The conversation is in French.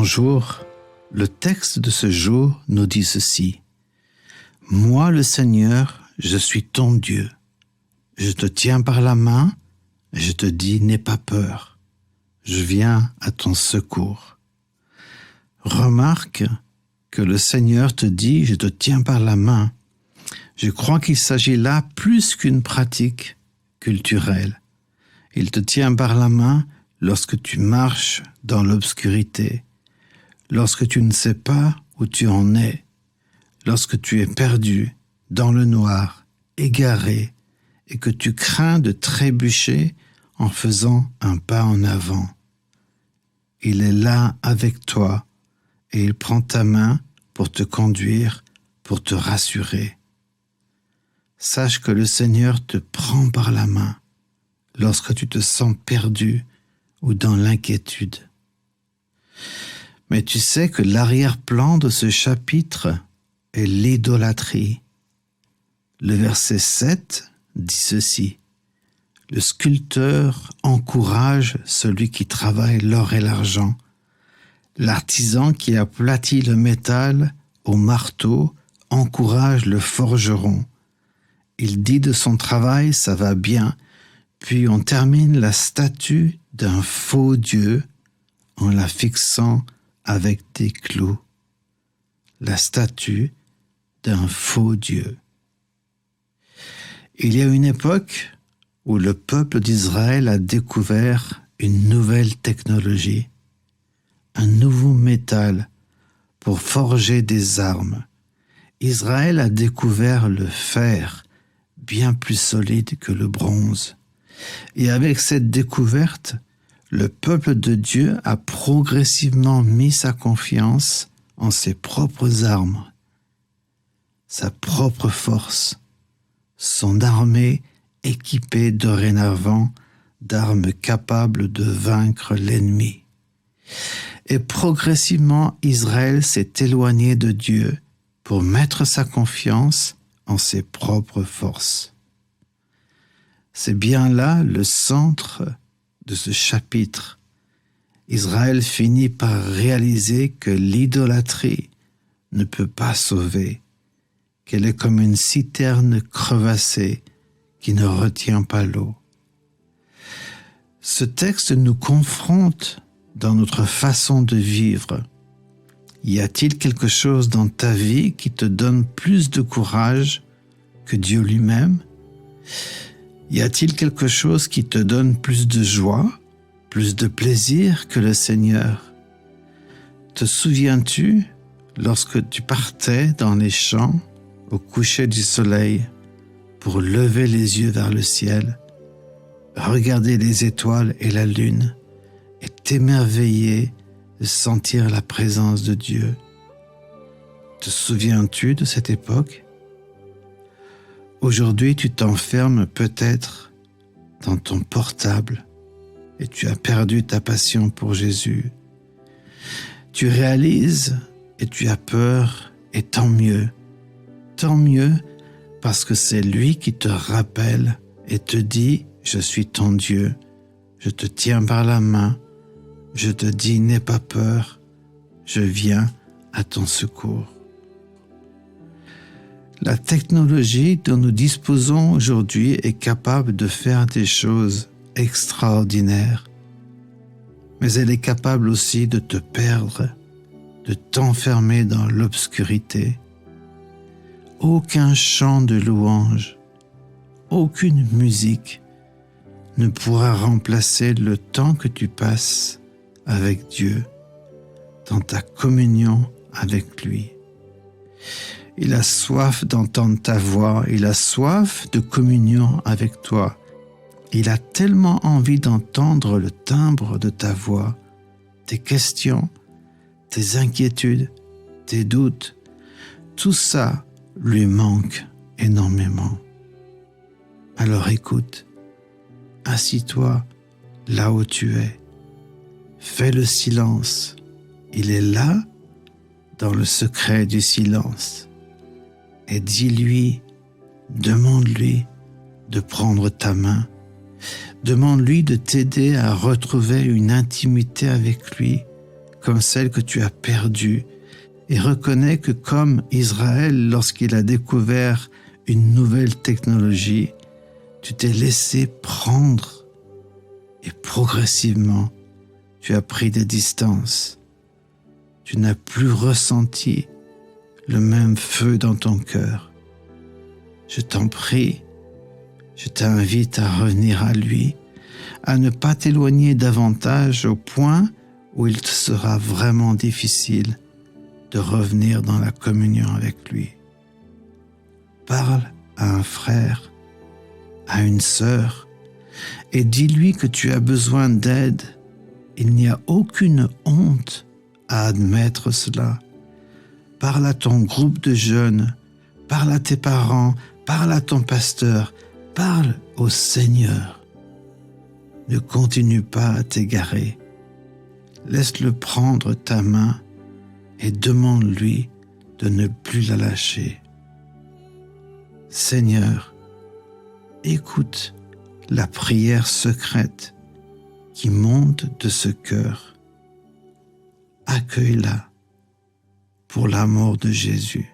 Bonjour, le texte de ce jour nous dit ceci. Moi le Seigneur, je suis ton Dieu. Je te tiens par la main et je te dis n'aie pas peur. Je viens à ton secours. Remarque que le Seigneur te dit je te tiens par la main. Je crois qu'il s'agit là plus qu'une pratique culturelle. Il te tient par la main lorsque tu marches dans l'obscurité, lorsque tu ne sais pas où tu en es, lorsque tu es perdu dans le noir, égaré, et que tu crains de trébucher en faisant un pas en avant. Il est là avec toi et il prend ta main pour te conduire, pour te rassurer. Sache que le Seigneur te prend par la main lorsque tu te sens perdu ou dans l'inquiétude. Mais tu sais que l'arrière-plan de ce chapitre est l'idolâtrie. Le verset 7 dit ceci. Le sculpteur encourage celui qui travaille l'or et l'argent. L'artisan qui aplatit le métal au marteau encourage le forgeron. Il dit de son travail, ça va bien, puis on termine la statue d'un faux Dieu en la fixant avec des clous. La statue d'un faux Dieu. Il y a une époque où le peuple d'Israël a découvert une nouvelle technologie, un nouveau métal pour forger des armes. Israël a découvert le fer, bien plus solide que le bronze. Et avec cette découverte, le peuple de Dieu a progressivement mis sa confiance en ses propres armes, sa propre force, son armée équipée dorénavant d'armes capables de vaincre l'ennemi. Et progressivement, Israël s'est éloigné de Dieu pour mettre sa confiance en ses propres forces. C'est bien là le centre de ce chapitre. Israël finit par réaliser que l'idolâtrie ne peut pas sauver, qu'elle est comme une citerne crevassée qui ne retient pas l'eau. Ce texte nous confronte dans notre façon de vivre. Y a-t-il quelque chose dans ta vie qui te donne plus de courage que Dieu lui-même? Y a-t-il quelque chose qui te donne plus de joie, plus de plaisir que le Seigneur? Te souviens-tu lorsque tu partais dans les champs au coucher du soleil pour lever les yeux vers le ciel, regarder les étoiles et la lune et t'émerveiller de sentir la présence de Dieu? Te souviens-tu de cette époque? Aujourd'hui, tu t'enfermes peut-être dans ton portable et tu as perdu ta passion pour Jésus. Tu réalises et tu as peur, et tant mieux parce que c'est lui qui te rappelle et te dit « Je suis ton Dieu, je te tiens par la main, je te dis n'aie pas peur, je viens à ton secours ». La technologie dont nous disposons aujourd'hui est capable de faire des choses extraordinaires, mais elle est capable aussi de te perdre, de t'enfermer dans l'obscurité. Aucun chant de louange, aucune musique ne pourra remplacer le temps que tu passes avec Dieu, dans ta communion avec lui. Il a soif d'entendre ta voix, il a soif de communion avec toi. Il a tellement envie d'entendre le timbre de ta voix, tes questions, tes inquiétudes, tes doutes. Tout ça lui manque énormément. Alors écoute, assis-toi là où tu es, fais le silence. Il est là dans le secret du silence. Et dis-lui, demande-lui de prendre ta main. Demande-lui de t'aider à retrouver une intimité avec lui comme celle que tu as perdue et reconnais que comme Israël, lorsqu'il a découvert une nouvelle technologie, tu t'es laissé prendre et progressivement, tu as pris des distances. Tu n'as plus ressenti le même feu dans ton cœur. Je t'en prie, je t'invite à revenir à lui, à ne pas t'éloigner davantage au point où il te sera vraiment difficile de revenir dans la communion avec lui. Parle à un frère, à une sœur, et dis-lui que tu as besoin d'aide. Il n'y a aucune honte à admettre cela. Parle à ton groupe de jeunes, parle à tes parents, parle à ton pasteur, parle au Seigneur. Ne continue pas à t'égarer. Laisse-le prendre ta main et demande-lui de ne plus la lâcher. Seigneur, écoute la prière secrète qui monte de ce cœur. Accueille-la pour l'amour de Jésus.